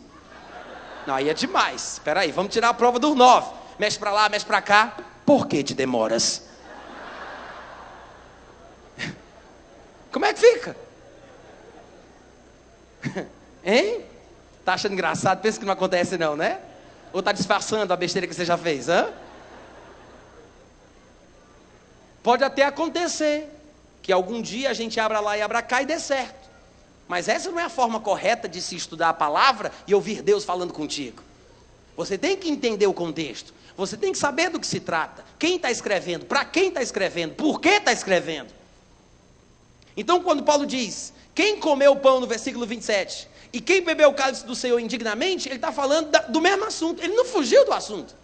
Não, aí é demais. Espera aí, vamos tirar a prova dos 9. Mexe para lá, mexe para cá. Por que te demoras? Como é que fica? Hein? Tá achando engraçado? Pensa que não acontece não, né? Ou tá disfarçando a besteira que você já fez, hã? Pode até acontecer que algum dia a gente abra lá e abra cá e dê certo. Mas essa não é a forma correta de se estudar a palavra e ouvir Deus falando contigo. Você tem que entender o contexto. Você tem que saber do que se trata. Quem está escrevendo? Para quem está escrevendo? Por que está escrevendo? Então quando Paulo diz: quem comeu o pão no versículo 27... e quem bebeu o cálice do Senhor indignamente, ele está falando do mesmo assunto. Ele não fugiu do assunto.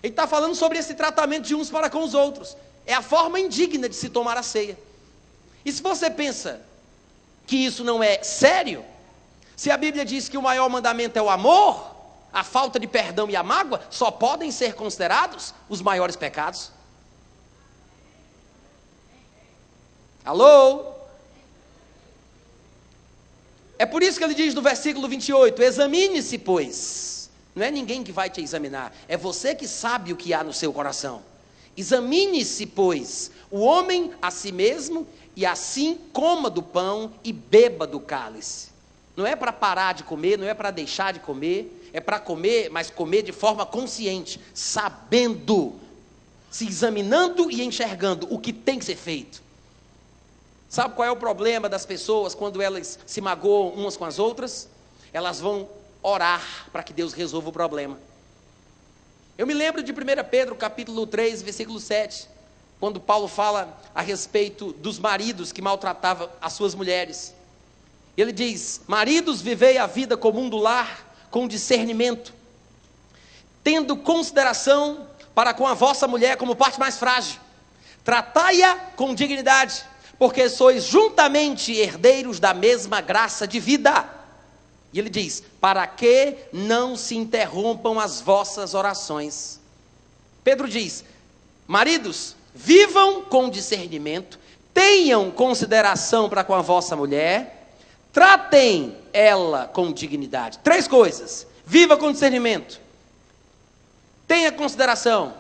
Ele está falando sobre esse tratamento de uns para com os outros. É a forma indigna de se tomar a ceia. E se você pensa que isso não é sério, se a Bíblia diz que o maior mandamento é o amor, a falta de perdão e a mágoa só podem ser considerados os maiores pecados. Alô? É por isso que ele diz no versículo 28, examine-se, pois. Não é ninguém que vai te examinar, é você que sabe o que há no seu coração. Examine-se, pois, o homem a si mesmo, e assim coma do pão e beba do cálice. Não é para parar de comer, não é para deixar de comer, é para comer, mas comer de forma consciente, sabendo, se examinando e enxergando o que tem que ser feito. Sabe qual é o problema das pessoas quando elas se magoam umas com as outras? Elas vão orar para que Deus resolva o problema. Eu me lembro de 1 Pedro, capítulo 3, versículo 7, quando Paulo fala a respeito dos maridos que maltratavam as suas mulheres. Ele diz: maridos, vivei a vida comum do lar com discernimento, tendo consideração para com a vossa mulher como parte mais frágil. Tratai-a com dignidade, porque sois juntamente herdeiros da mesma graça de vida. E ele diz: para que não se interrompam as vossas orações. Pedro diz: maridos, vivam com discernimento, tenham consideração para com a vossa mulher, tratem ela com dignidade. 3 coisas: viva com discernimento, tenha consideração,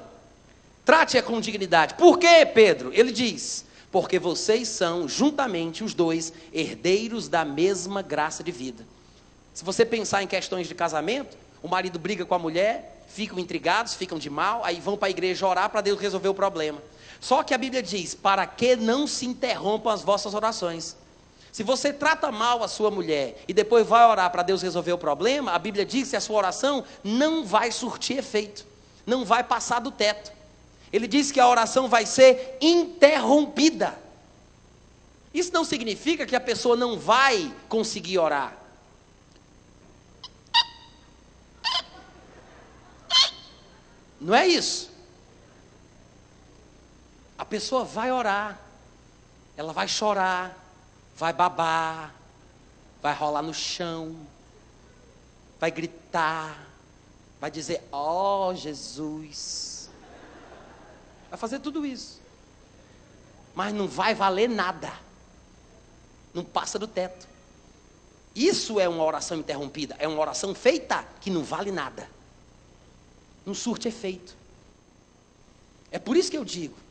trate-a com dignidade. Por quê, Pedro? Ele diz: porque vocês são, juntamente os dois, herdeiros da mesma graça de vida. Se você pensar em questões de casamento, o marido briga com a mulher, ficam intrigados, ficam de mal, aí vão para a igreja orar para Deus resolver o problema. Só que a Bíblia diz, para que não se interrompam as vossas orações. Se você trata mal a sua mulher e depois vai orar para Deus resolver o problema, a Bíblia diz que a sua oração não vai surtir efeito, não vai passar do teto. Ele diz que a oração vai ser interrompida. Isso não significa que a pessoa não vai conseguir orar. Não é isso. A pessoa vai orar, ela vai chorar, vai babar, vai rolar no chão, vai gritar, vai dizer, ó Jesus. Vai fazer tudo isso. Mas não vai valer nada. Não passa do teto. Isso é uma oração interrompida. É uma oração feita que não vale nada. Não surte efeito. É por isso que eu digo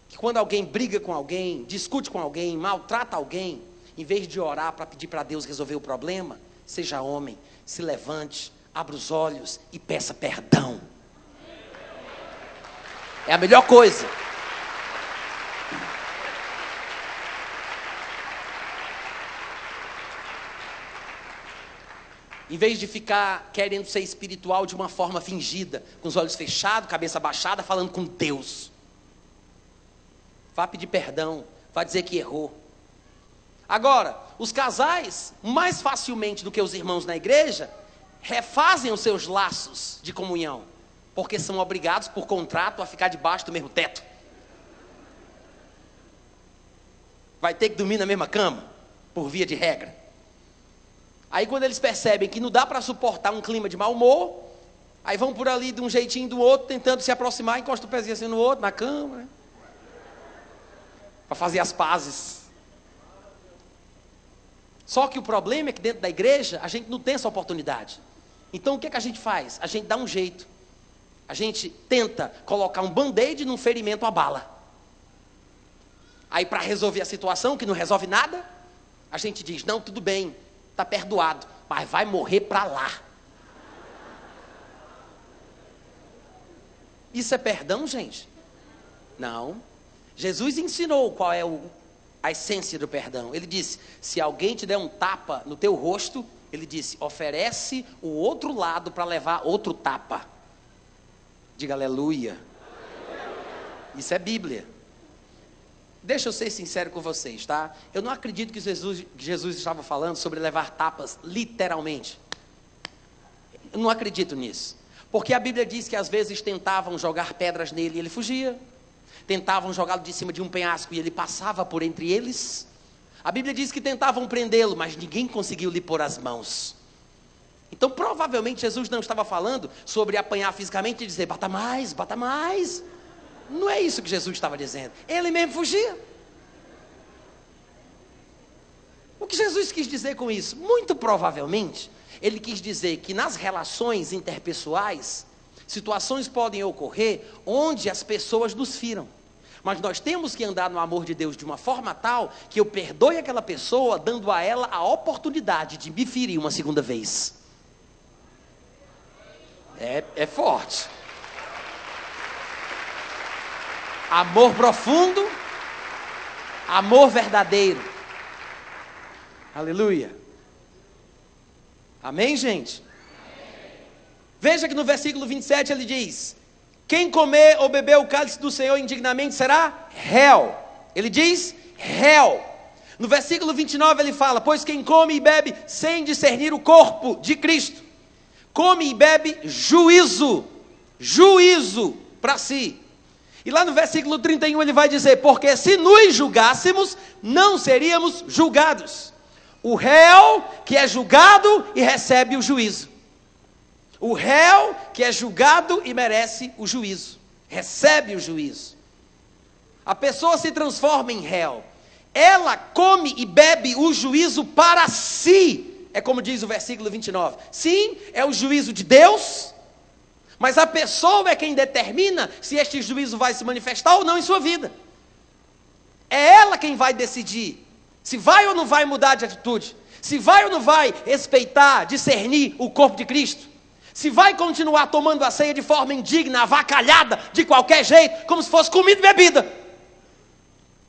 que quando alguém briga com alguém, discute com alguém, maltrata alguém, em vez de orar para pedir para Deus resolver o problema, seja homem, se levante, abra os olhos e peça perdão. É a melhor coisa. Em vez de ficar querendo ser espiritual de uma forma fingida, com os olhos fechados, cabeça baixada, falando com Deus. Vá pedir perdão, vá dizer que errou. Agora, os casais, mais facilmente do que os irmãos na igreja, refazem os seus laços de comunhão, porque são obrigados por contrato a ficar debaixo do mesmo teto. Vai ter que dormir na mesma cama, por via de regra. Aí quando eles percebem que não dá para suportar um clima de mau humor, aí vão por ali de um jeitinho do outro, tentando se aproximar, encosta o pezinho assim no outro, na cama, né? Para fazer as pazes. Só que o problema é que dentro da igreja, a gente não tem essa oportunidade. Então o que é que a gente faz? A gente dá um jeito. A gente tenta colocar um band-aid num ferimento a bala. Aí para resolver a situação, que não resolve nada, a gente diz, não, tudo bem, está perdoado, mas vai morrer para lá. Isso é perdão, gente? Não. Jesus ensinou qual é a essência do perdão. Ele disse, se alguém te der um tapa no teu rosto, ele disse, oferece o outro lado para levar outro tapa. Diga aleluia. Isso é Bíblia. Deixa eu ser sincero com vocês, tá? Eu não acredito que Jesus estava falando sobre levar tapas literalmente. Eu não acredito nisso. Porque a Bíblia diz que às vezes tentavam jogar pedras nele e ele fugia. Tentavam jogá-lo de cima de um penhasco e ele passava por entre eles. A Bíblia diz que tentavam prendê-lo, mas ninguém conseguiu lhe pôr as mãos. Então provavelmente Jesus não estava falando sobre apanhar fisicamente e dizer, bata mais, bata mais. Não é isso que Jesus estava dizendo. Ele mesmo fugia. O que Jesus quis dizer com isso? Muito provavelmente, ele quis dizer que nas relações interpessoais, situações podem ocorrer onde as pessoas nos firam. Mas nós temos que andar no amor de Deus de uma forma tal que eu perdoe aquela pessoa, dando a ela a oportunidade de me ferir uma segunda vez. É forte. Amor profundo, amor verdadeiro. Aleluia. Amém, gente? Amém. Veja que no versículo 27 ele diz, quem comer ou beber o cálice do Senhor indignamente será réu. Ele diz réu. No versículo 29 ele fala, pois quem come e bebe sem discernir o corpo de Cristo, come e bebe juízo para si. E lá no versículo 31 ele vai dizer, porque se nos julgássemos, não seríamos julgados. O réu que é julgado e recebe o juízo. O réu que é julgado e merece o juízo. Recebe o juízo. A pessoa se transforma em réu. Ela come e bebe o juízo para si. É como diz o versículo 29. Sim, é o juízo de Deus. Mas a pessoa é quem determina se este juízo vai se manifestar ou não em sua vida. É ela quem vai decidir se vai ou não vai mudar de atitude. Se vai ou não vai respeitar, discernir o corpo de Cristo. Se vai continuar tomando a ceia de forma indigna, avacalhada, de qualquer jeito, como se fosse comida e bebida,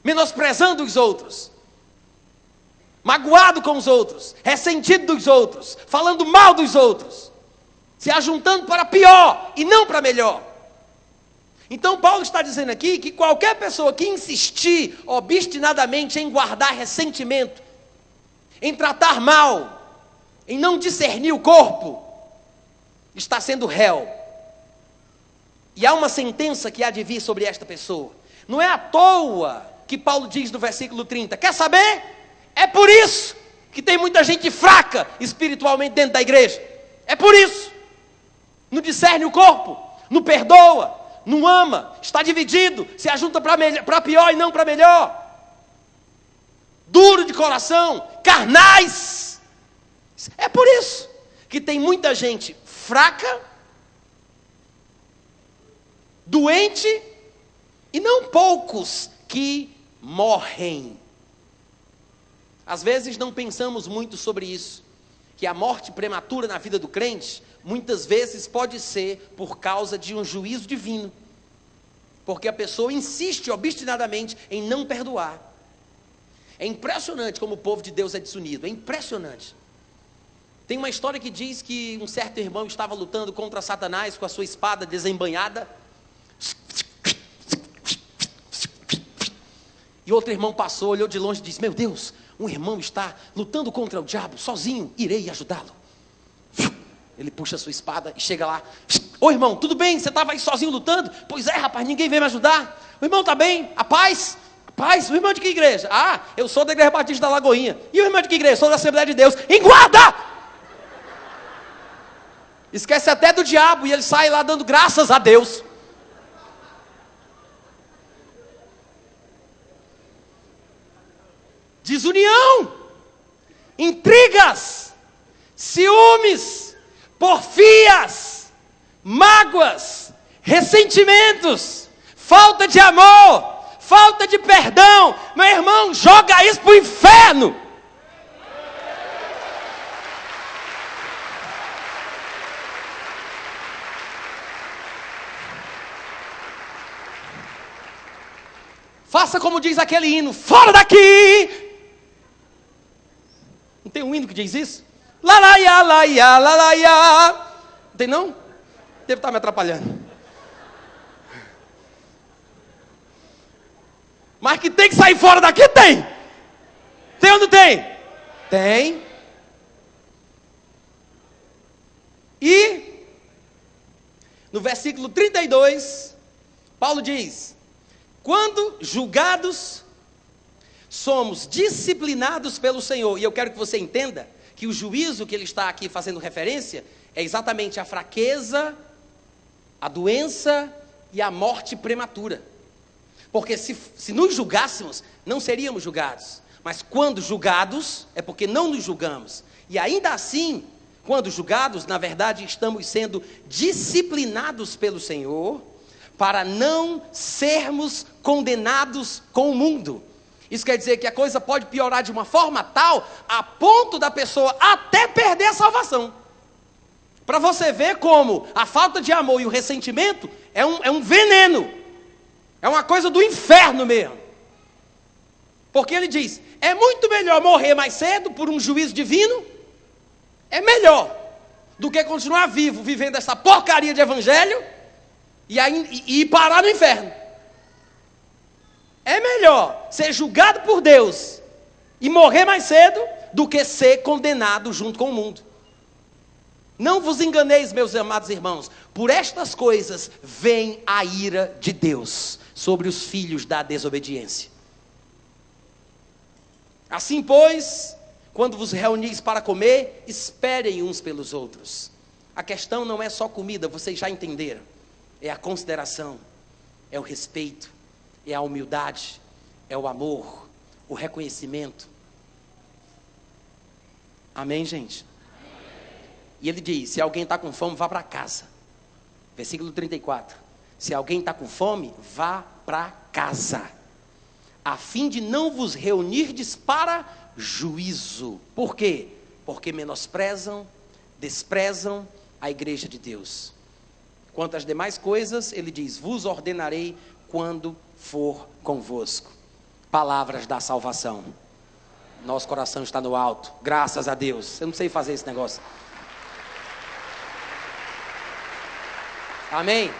menosprezando os outros, magoado com os outros, ressentido dos outros, falando mal dos outros, se ajuntando para pior e não para melhor. Então Paulo está dizendo aqui que qualquer pessoa que insistir obstinadamente em guardar ressentimento, em tratar mal, em não discernir o corpo, está sendo réu. E há uma sentença que há de vir sobre esta pessoa. Não é à toa que Paulo diz no versículo 30, quer saber? É por isso que tem muita gente fraca espiritualmente dentro da igreja. É por isso. Não discerne o corpo, não perdoa, não ama, está dividido, se ajunta para pior e não para melhor. Duro de coração, carnais. É por isso que tem muita gente fraca, doente, e não poucos que morrem. Às vezes não pensamos muito sobre isso, que a morte prematura na vida do crente, muitas vezes pode ser por causa de um juízo divino, porque a pessoa insiste obstinadamente em não perdoar. É impressionante como o povo de Deus é desunido, é impressionante. Tem uma história que diz que um certo irmão estava lutando contra Satanás com a sua espada desembainhada, e outro irmão passou, olhou de longe e disse, meu Deus, um irmão está lutando contra o diabo, sozinho, irei ajudá-lo. Ele puxa a sua espada e chega lá, ô irmão, tudo bem, você estava aí sozinho lutando? Pois é rapaz, ninguém veio me ajudar. O irmão está bem? A paz? O irmão de que igreja? Ah, eu sou da Igreja Batista da Lagoinha. E o irmão de que igreja? Sou da Assembleia de Deus. Em guarda! Esquece até do diabo e ele sai lá dando graças a Deus. Desunião, intrigas, ciúmes, porfias, mágoas, ressentimentos, falta de amor, falta de perdão. Meu irmão, joga isso para o inferno. Faça como diz aquele hino, fora daqui! Não tem um hino que diz isso? Lalaia, laia, lalaia. Não tem não? Deve estar me atrapalhando. Mas que tem que sair fora daqui, tem. Tem ou não tem? Tem. E, no versículo 32, Paulo diz, quando julgados, somos disciplinados pelo Senhor. E eu quero que você entenda que o juízo que ele está aqui fazendo referência é exatamente a fraqueza, a doença e a morte prematura. Porque se nos julgássemos, não seríamos julgados. Mas quando julgados, é porque não nos julgamos. E ainda assim, quando julgados, na verdade, estamos sendo disciplinados pelo Senhor para não sermos condenados com o mundo. Isso quer dizer que a coisa pode piorar de uma forma tal, a ponto da pessoa até perder a salvação. Para você ver como a falta de amor e o ressentimento é um veneno. É uma coisa do inferno mesmo. Porque ele diz, é muito melhor morrer mais cedo por um juízo divino, é melhor do que continuar vivo, vivendo essa porcaria de evangelho e parar no inferno. É melhor ser julgado por Deus e morrer mais cedo do que ser condenado junto com o mundo. Não vos enganeis, meus amados irmãos, por estas coisas vem a ira de Deus sobre os filhos da desobediência. Assim, pois, quando vos reunis para comer, esperem uns pelos outros. A questão não é só comida, vocês já entenderam. É a consideração, é o respeito, é a humildade, é o amor, o reconhecimento. Amém, gente? E ele diz, se alguém está com fome, vá para casa. Versículo 34. Se alguém está com fome, vá para casa, a fim de não vos reunirdes para juízo. Por quê? Porque menosprezam, desprezam a igreja de Deus. Quanto às demais coisas, ele diz: vos ordenarei quando for convosco. Palavras da salvação. Nosso coração está no alto, graças a Deus. Eu não sei fazer esse negócio. Amém.